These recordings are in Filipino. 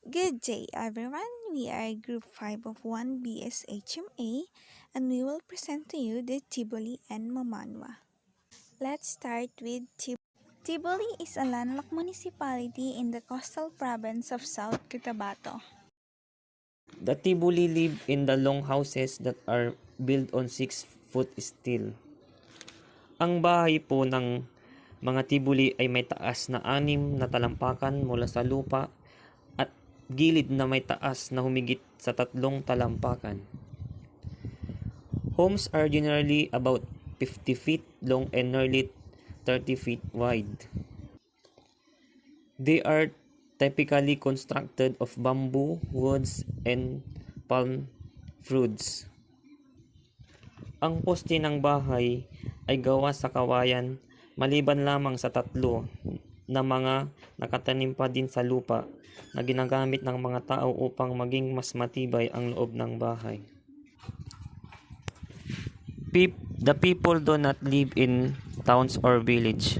Good day, everyone. We are Group 5 of 1 Bshm-A, and we will present to you the Tivoli and Mamanwa. Let's start with Tivoli. Tivoli is a landlocked municipality in the coastal province of South Cotabato. The Tibuli live in the long houses that are built on 6 foot steel. Ang bahay po ng mga Tibuli ay may taas na 6 na talampakan mula sa lupa at gilid na may taas na humigit sa 3 talampakan. Homes are generally about 50 feet long and nearly 30 feet wide. They are typically constructed of bamboo, woods, and palm fruits. Ang poste ng bahay ay gawa sa kawayan maliban lamang sa 3 na mga nakatanim pa din sa lupa na ginagamit ng mga tao upang maging mas matibay ang loob ng bahay. The people do not live in towns or village,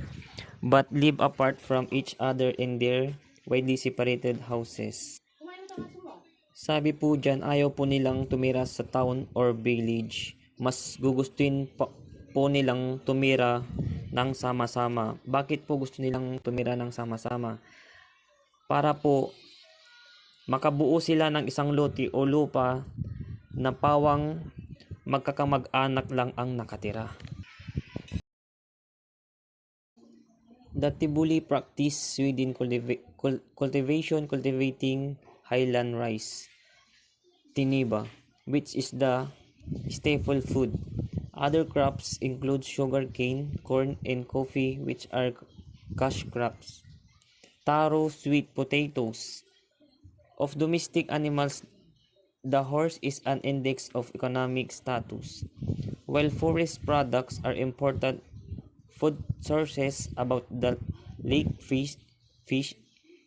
but live apart from each other in their widely separated houses. Sabi po dyan, ayaw po nilang tumira sa town or village. Mas gugustuhin po nilang tumira ng sama-sama. Bakit po gusto nilang tumira ng sama-sama? Para po makabuo sila ng isang lote o lupa na pawang magkakamag-anak lang ang nakatira. The Tibuli practice Sweden cultivating highland rice, tiniba, which is the staple food. Other crops include sugarcane, corn, and coffee, which are cash crops. Taro, sweet potatoes. Of domestic animals, the horse is an index of economic status, while forest products are important food sources. About the lake fish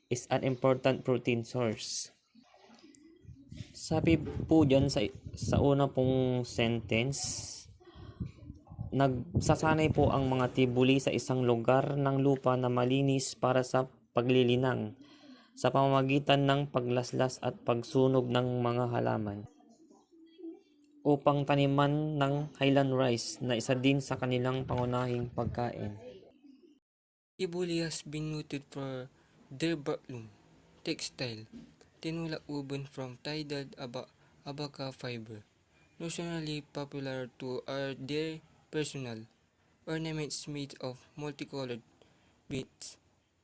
is an important protein source. Sabi po dyan sa una pong sentence, nagsasanay po ang mga Tibuli sa isang lugar ng lupa na malinis para sa paglilinang sa pamamagitan ng paglaslas at pagsunog ng mga halaman upang taniman ng highland rice na isa din sa kanilang pangunahing pagkain. Tivoli has been noted for their backloom textile, tinula woven from tidal abaca fiber. Nationally popular too are their personal ornaments made of multicolored beads.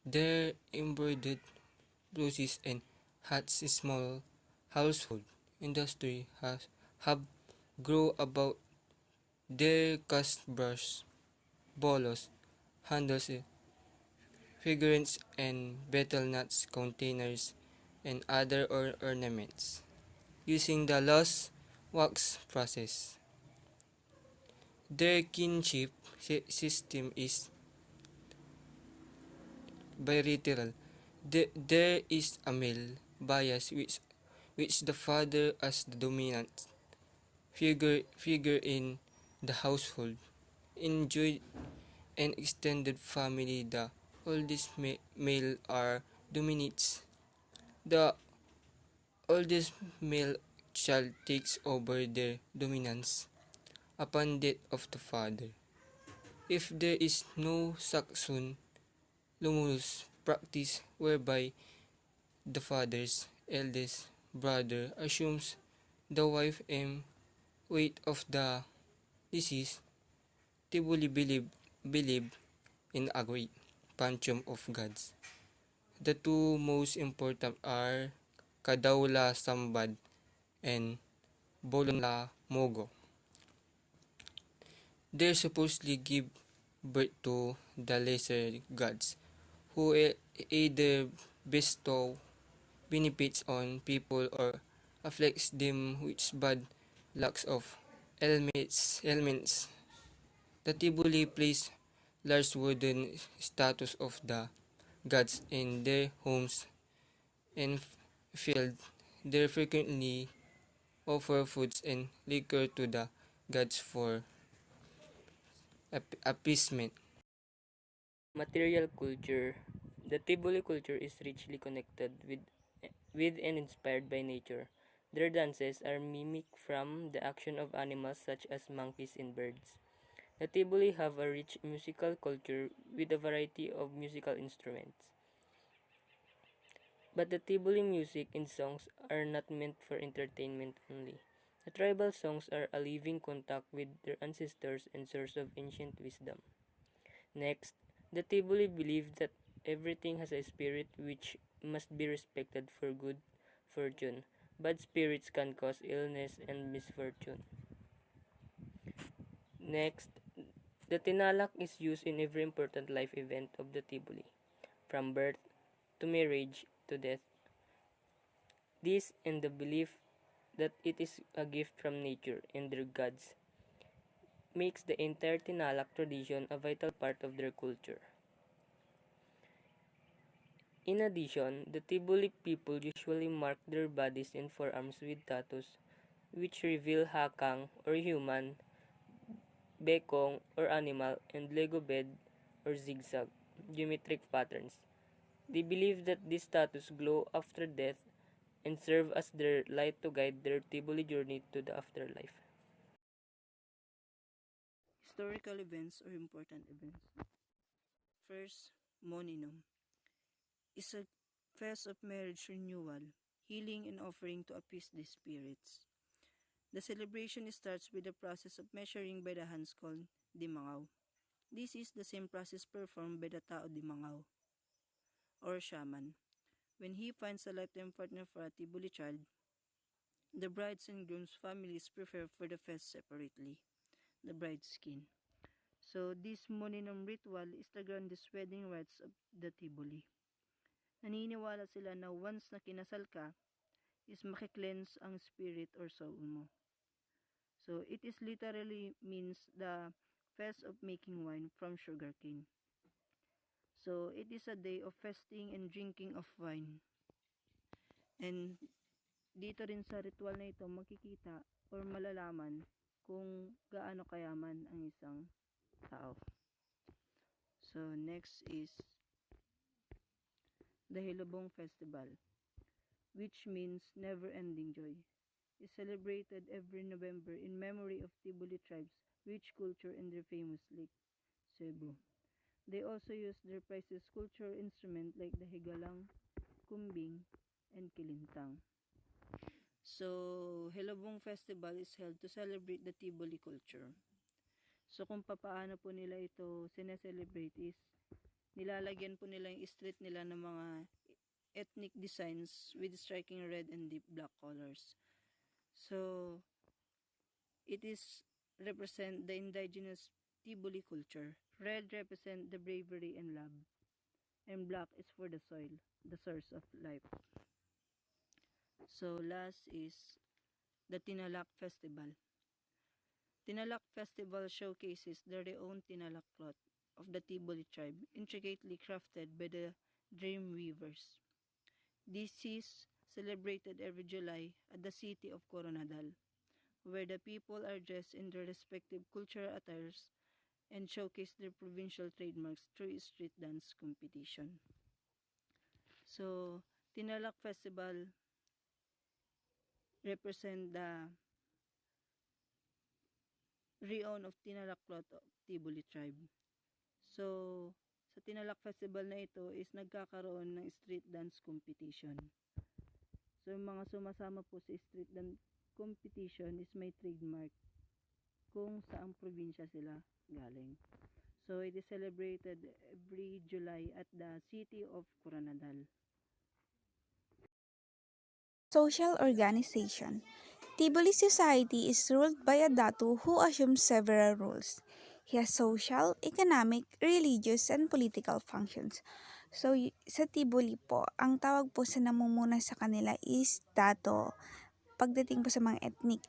Their embroidered blouses and hats. Small household industry have grown about their cast brush, bolos, handles, figurines, and betel nuts containers, and other ornaments, using the lost wax process. Their kinship system is bilateral. There is a male bias which the father as the dominant figure in the household enjoyed an extended family. The oldest male are dominates. The oldest male child takes over their dominance upon death of the father. If there is no Saxon Lumulus practice whereby the father's eldest brother assumes the wife and weight of the deceased, Tibuli believe in a great pantheon of gods. The two most important are Kadaula Sambad and Bolonla Mogo. They supposedly give birth to the lesser gods, who either bestow benefits on people or afflicts them with bad lucks of ailments. The Tibuli place large wooden statues of the gods in their homes and field. They frequently offer foods and liquor to the gods for appeasement. Material culture. The Tiboli culture is richly connected with with and inspired by nature. Their dances are mimic from the action of animals such as monkeys and birds. The Tiboli have a rich musical culture with a variety of musical instruments. But the Tiboli music and songs are not meant for entertainment only. The tribal songs are a living contact with their ancestors and source of ancient wisdom. Next, the Tiboli believe that everything has a spirit which must be respected for good fortune. Bad spirits can cause illness and misfortune. Next, the tinalak is used in every important life event of the Tiboli, from birth to marriage to death. This and the belief that it is a gift from nature and their gods makes the entire tinalak tradition a vital part of their culture. In addition, the Tiboli people usually mark their bodies and forearms with tattoos which reveal hakang or human, bekong or animal, and lego bed or zigzag geometric patterns. They believe that these tattoos glow after death and serve as their light to guide their Tiboli journey to the afterlife. Historical events or important events. First, Moninum is a fest of marriage renewal, healing, and offering to appease the spirits. The celebration starts with the process of measuring by the hands called Dimangaw. This is the same process performed by the Tao Dimangaw or shaman. When he finds a lifetime partner for a Tibuli child, the bride's and groom's families prepare for the fest separately, the bride's skin. So this Moninam ritual is the grandest wedding rites of the Tiboli. Naniniwala sila na once na kinasal ka, is makikleanse ang spirit or soul mo. So it is literally means the fest of making wine from sugarcane. So it is a day of feasting and drinking of wine. And dito rin sa ritual na ito makikita or malalaman kung gaano kayaman ang isang tao. So next is the Hilabong Festival, which means never-ending joy, is celebrated every November in memory of Tiboli tribes' rich culture and their famous lake, Cebu. They also use their precious cultural instrument like the higalang, kumbing, and kilintang. So, Hilabong Festival is held to celebrate the Tiboli culture. So, kung papaano po nila ito sineselebrate is, nilalagyan po nila yung street nila ng mga ethnic designs with striking red and deep black colors. So, it is represent the indigenous Tiboli culture. Red represent the bravery and love. And black is for the soil, the source of life. So, last is the Tinalak Festival. Tinalak Festival showcases the renowned Tinalak cloth of the Tiboli tribe, intricately crafted by the dream weavers. This is celebrated every July at the city of Coronadal, where the people are dressed in their respective cultural attires and showcase their provincial trademarks through street dance competition. So, Tinalak Festival represent the reown of Tinalak cloth of Tiboli tribe. So, sa Tinalak Festival na ito is nagkakaroon ng street dance competition. So, yung mga sumasama po sa street dance competition is may trademark kung saang probinsya sila galing. So, it is celebrated every July at the city of Coronadal. Social organization. Tiboli society is ruled by a datu who assumes several roles. He has social, economic, religious, and political functions. So, sa Tiboli po, ang tawag po sa namumuna sa kanila is dato. Pagdating po sa mga ethnic.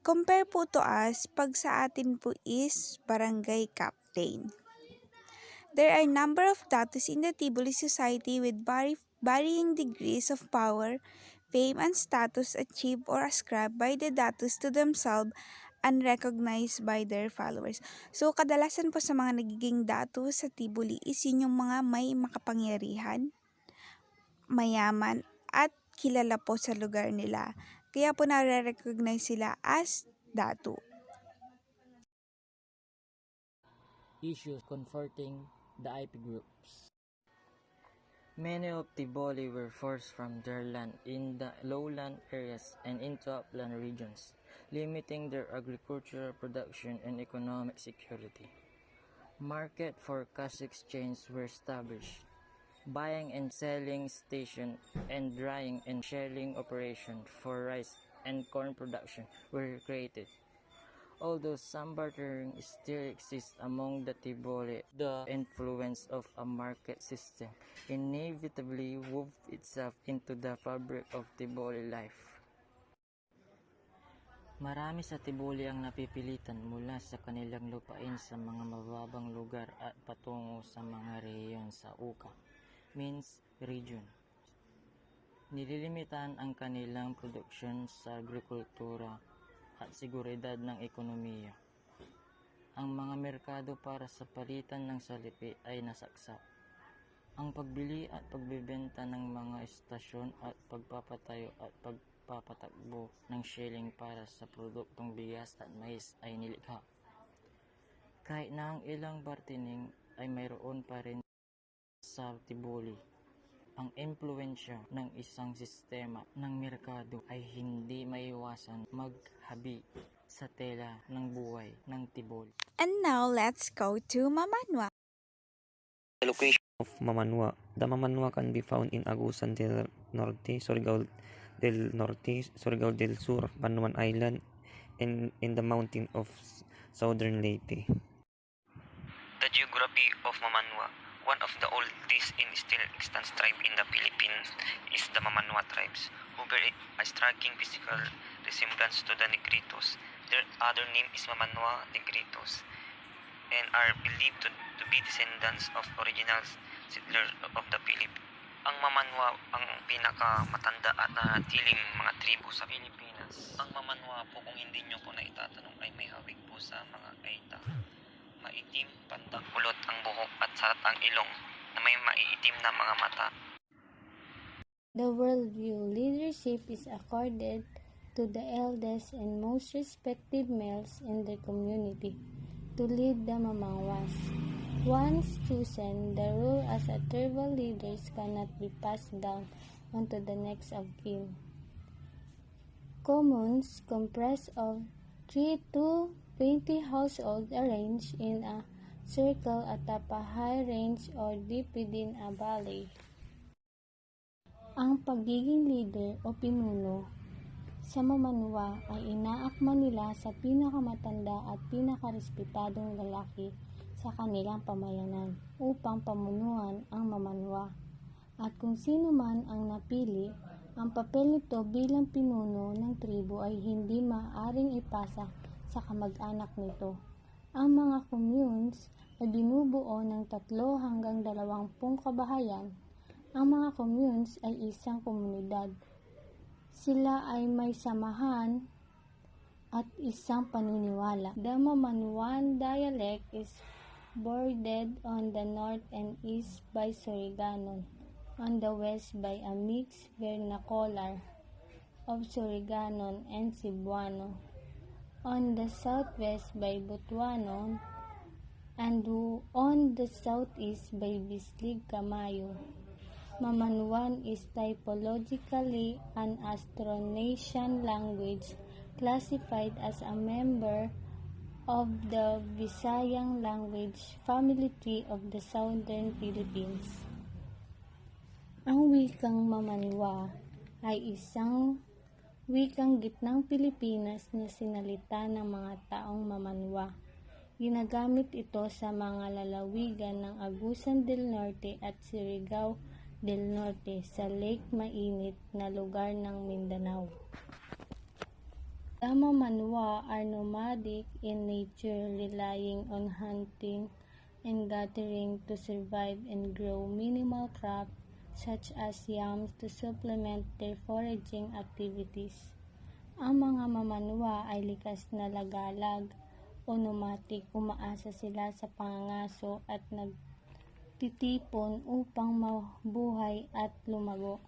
Compare po to us, pag sa atin po is barangay captain. There are a number of datus in the Tiboli society with varying degrees of power, fame, and status achieved or ascribed by the datus to themselves and recognized by their followers. So, kadalasan po sa mga nagiging datus sa Tiboli is yun yung mga may makapangyarihan, mayaman, at kilala po sa lugar nila. Kaya po nare-recognize sila as datu. Issues confronting the IP groups. Many of Tiboli were forced from their land in the lowland areas and into upland regions, limiting their agricultural production and economic security. Market for cash exchange were established. Buying and selling station and drying and shelling operation for rice and corn production were created. Although some bartering still exists among the Tiboli, the influence of a market system inevitably wove itself into the fabric of Tiboli life. Marami sa Tiboli ang napipilitan mula sa kanilang lupain sa mga mababang lugar at patungo sa mga rehiyon sa Uka, means region. Nililimitan ang kanilang produksyon sa agrikultura at seguridad ng ekonomiya. Ang mga merkado para sa palitan ng salapi ay nasaksak. Ang pagbili at pagbebenta ng mga istasyon at pagpapatayo at pagpapatakbo ng shelling para sa produktong bigas at mais ay nilikha. Kahit na ang ilang bartening ay mayroon pa rin sa Tiboli, ang impluwensya ng isang sistema ng merkado ay hindi maiwasan maghabi sa tela ng buhay ng Tiboli. And now, let's go to Mamanwa. The location of Mamanwa. The Mamanwa can be found in Agusan del Norte, Surigao del Norte, Surigao del Sur, Palawan Island, and in the mountain of southern Leyte. The geography of Mamanwa. One of the oldest and still extant tribe in the Philippines is the Mamanwa tribes, who bear a striking physical resemblance to the Negritos. Their other name is Mamanwa Negritos, and are believed to be descendants of original settlers of the Philippines. Ang Mamanwa ang pinakamatanda at nanatiling mga tribo sa Pilipinas. Ang Mamanwa po, kung hindi nyo po naitatanong, ay may hawig po sa mga kaita. Maitim, pandak, kulot ang buhok at sarat ang ilong na may maiitim na mga mata. The worldview leadership is accorded to the eldest and most respected males in their community to lead the Mamanwas. Once chosen, the role as a tribal leaders cannot be passed down onto the next of kin. Communes comprised of 3 to 20 households arranged in a circle atop a high range or deep within a valley. Ang pagiging leader o pinuno sa Mamanwa ay inaakma nila sa pinakamatanda at pinakarespetadong lalaki sa kanilang pamayanan upang pamunuan ang Mamanwa. At kung sino man ang napili, ang papel nito bilang pinuno ng tribo ay hindi maaaring ipasa sa kamag-anak nito. Ang mga communes ay binubuo ng 3 hanggang 20 kabahayan. Ang mga communes ay isang komunidad. Sila ay may samahan at isang paniniwala. The Mamanwan dialect is bordered on the north and east by Surigao, on the west by a mixed vernacular of Surigao and Cebuano, on the southwest by Butuano, and on the southeast by Bislig Kamayo. Mamanwan is typologically an Austronesian language classified as a member of the Visayan language family tree of the southern Philippines. Ang wikang Mamanwa ay isang wikang gitnang Pilipinas na sinalita ng mga taong Mamanwa. Ginagamit ito sa mga lalawigan ng Agusan del Norte at Surigao del Norte sa Lake Mainit na lugar ng Mindanao. The Mamanwa are nomadic in nature, relying on hunting and gathering to survive and grow minimal crops such as yams to supplement their foraging activities. Ang mga Mamanwa ay likas na lagalag o nomadic. Umaasa sila sa pangangaso at nagtitipon upang mabuhay at lumago.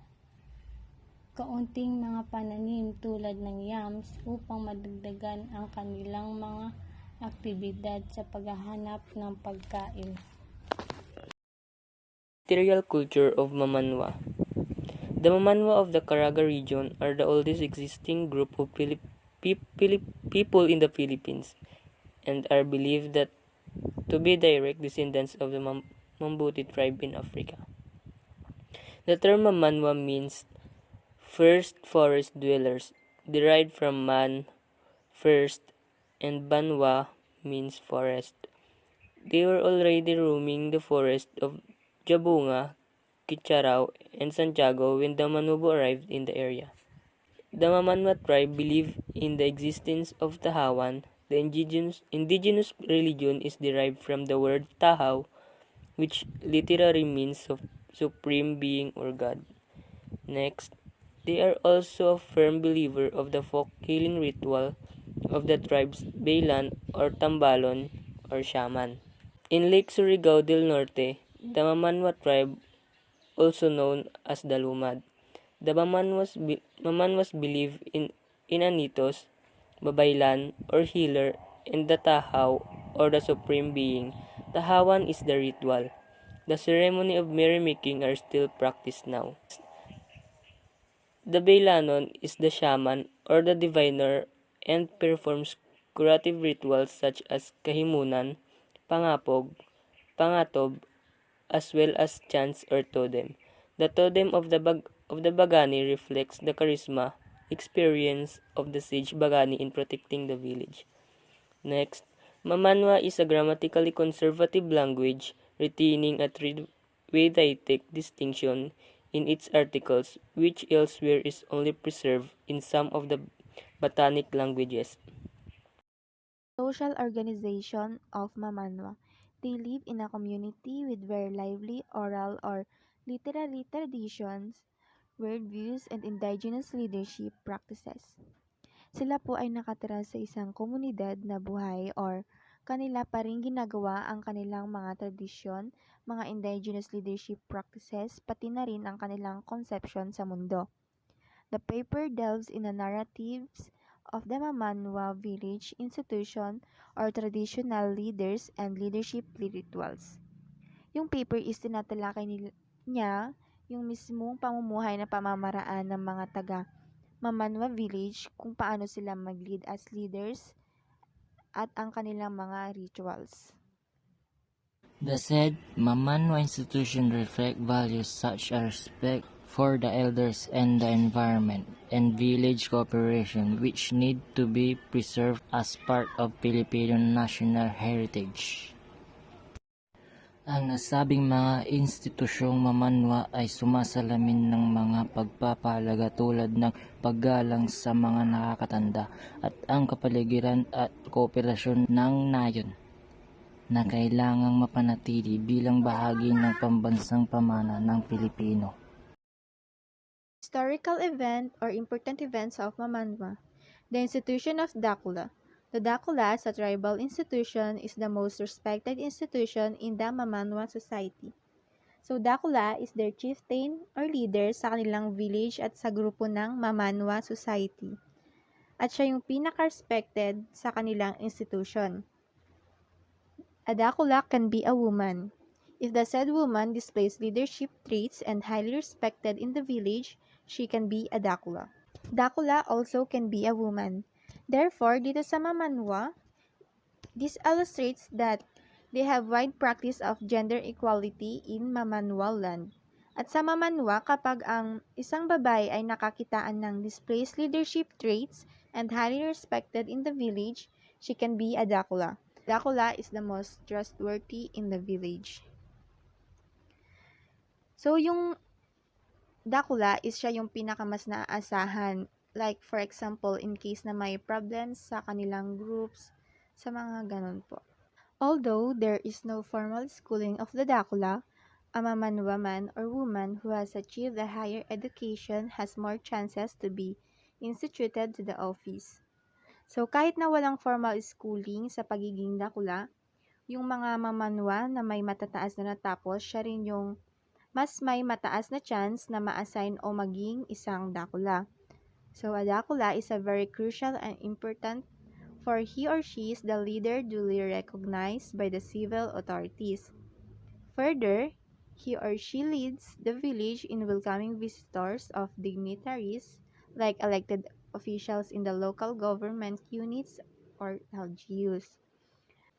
kaunting mga pananim tulad ng yams upang madagdagan ang kanilang mga aktibidad sa paghahanap ng pagkain. Material culture of Mamanwa. The Mamanwa of the Caraga region are the oldest existing group of people in the Philippines and are believed that to be direct descendants of the Mambuti tribe in Africa. The term Mamanwa means first forest dwellers, derived from man, first, and Banwa means forest. They were already roaming the forest of Jabunga, Kitcharao, and Santiago when the Manubo arrived in the area. The Mamanwa tribe believed in the existence of Tahawan. The indigenous religion is derived from the word Tahaw, which literally means supreme being or God. Next, they are also a firm believer of the folk healing ritual of the tribe's Baylan or Tambalon or shaman. In Lake Surigao del Norte, the Mamanwa tribe, also known as the Lumad, the Mamanwas believe in Anitos, Babaylan or healer, and the Tahaw or the supreme being. Tahawan is the ritual. The ceremony of merrymaking are still practiced now. The Baylanon is the shaman or the diviner and performs curative rituals such as kahimunan, pangapog, pangatob, as well as chants or totem. The totem of the Bagani reflects the charisma, experience of the sage Bagani in protecting the village. Next, Mamanwa is a grammatically conservative language retaining a tripartite distinction in its articles, which elsewhere is only preserved in some of the Botanic languages. Social organization of Mamanwa. They live in a community with very lively oral or literary traditions, worldviews, and indigenous leadership practices. Sila po ay nakatira sa isang komunidad na buhay or kanila pa rin ginagawa ang kanilang mga tradisyon, mga indigenous leadership practices, pati na rin ang kanilang conception sa mundo. The paper delves in the narratives of the Mamanwa village institution or traditional leaders and leadership rituals. Yung paper is tinatalakay niya yung mismong pamumuhay na pamamaraan ng mga taga Mamanwa village kung paano sila mag-lead as leaders at ang kanilang mga rituals. The said Mamanwa institution reflect values such as respect for the elders and the environment and village cooperation which need to be preserved as part of Filipino national heritage. Ang nasabing mga institusyong Mamanwa ay sumasalamin ng mga pagpapahalaga tulad ng paggalang sa mga nakakatanda at ang kapaligiran at kooperasyon ng nayon na kailangang mapanatili bilang bahagi ng pambansang pamana ng Pilipino. Historical event or important events of Mamanwa. The institution of Dakula. The Dakula, as a tribal institution, is the most respected institution in the Mamanwa society. So, Dakula is their chieftain or leader sa kanilang village at sa grupo ng Mamanwa society. At siya yung pinaka-respected sa kanilang institution. A Dakula can be a woman. If the said woman displays leadership traits and highly respected in the village, she can be a Dakula. Dakula also can be a woman. Therefore, dito sa Mamanwa, this illustrates that they have wide practice of gender equality in Mamanwa land. At sa Mamanwa, kapag ang isang babae ay nakakitaan ng displays leadership traits and highly respected in the village, she can be a Dakula. Dakula is the most trustworthy in the village. So, yung Dakula is siya yung pinakamas naaasahan. Like, for example, in case na may problems sa kanilang groups, sa mga ganun po. Although there is no formal schooling of the Dakula, a Mamanwa man or woman who has achieved a higher education has more chances to be instituted to the office. So, kahit na walang formal schooling sa pagiging Dakula, yung mga Mamanwa na may matataas na natapos, siya rin yung mas may mataas na chance na ma-assign o maging isang dakula. So a dakula is a very crucial and important for he or she is the leader duly recognized by the civil authorities. Further, he or she leads the village in welcoming visitors of dignitaries like elected officials in the local government units or LGUs.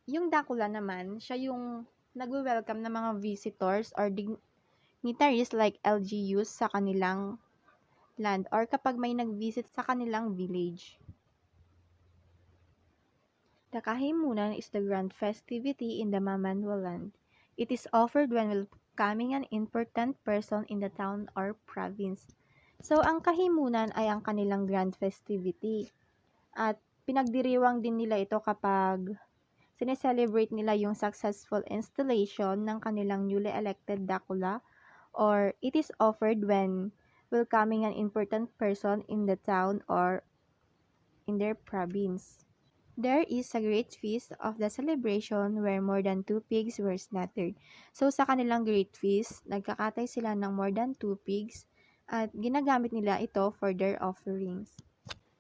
Yung dakula naman, siya yung nagwe-welcome ng mga visitors or dignitaries like LGUs sa kanilang land or kapag may nag-visit sa kanilang village. The kahimunan is the grand festivity in the Mamanwa land. It is offered when welcoming an important person in the town or province. So, ang kahimunan ay ang kanilang grand festivity. At pinagdiriwang din nila ito kapag sineselebrate nila yung successful installation ng kanilang newly elected dakula, or it is offered when welcoming an important person in the town or in their province. There is a great feast of the celebration where more than 2 pigs were slaughtered. So sa kanilang great feast, nagkakatay sila ng more than 2 pigs at ginagamit nila ito for their offerings.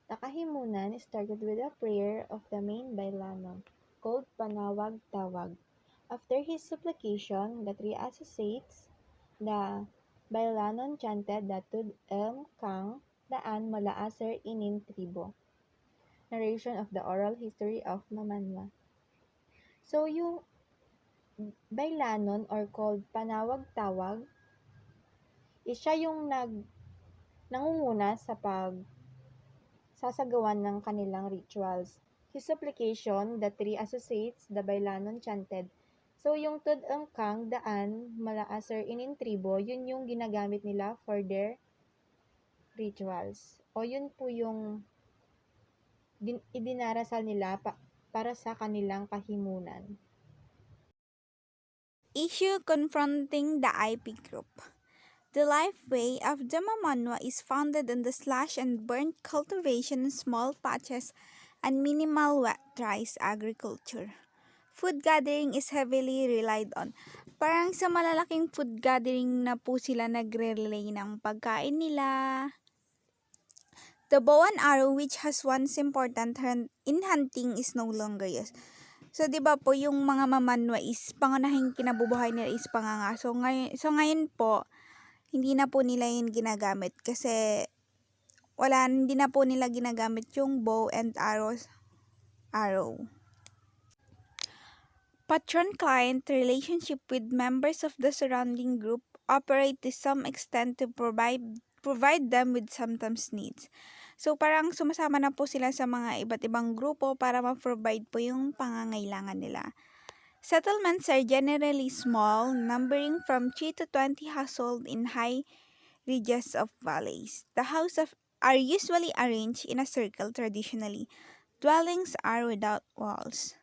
The kahimunan started with a prayer of the main bailano, called Panawag-Tawag. After his supplication, the three associates, the bailanon chanted the Tud Kang Daan Malaaser Inin Tribo. Narration of the oral history of Mamanwa. So, yung bailanon or called panawag-tawag, siya yung nangunguna sa sasagawan ng kanilang rituals. His supplication, the three associates, the bailanon chanted. So, yung Tudang Kang Daan Malaaser Inin Tribo, yun yung ginagamit nila for their rituals. O yun po yung idinarasal nila para sa kanilang kahimunan. Issue confronting the IP group. The lifeway of the Mamanwa is founded on the slash and burn cultivation in small patches and minimal wet rice agriculture. Food gathering is heavily relied on. Parang sa malalaking food gathering na po sila nagre-relay ng pagkain nila. The bow and arrow, which has once important in hunting, is no longer used. So, di ba po, yung mga Mamanwa is pangunahing kinabubuhay nila is panganga. So, ngayon po, hindi na po nila yun ginagamit kasi hindi na po nila ginagamit yung bow and arrow. Patron-client relationship with members of the surrounding group operate to some extent to provide them with sometimes needs. So, parang sumasama na po sila sa mga iba't ibang grupo para ma-provide po yung pangangailangan nila. Settlements are generally small, numbering from 3 to 20 households in high ridges of valleys. The houses are usually arranged in a circle traditionally. Dwellings are without walls.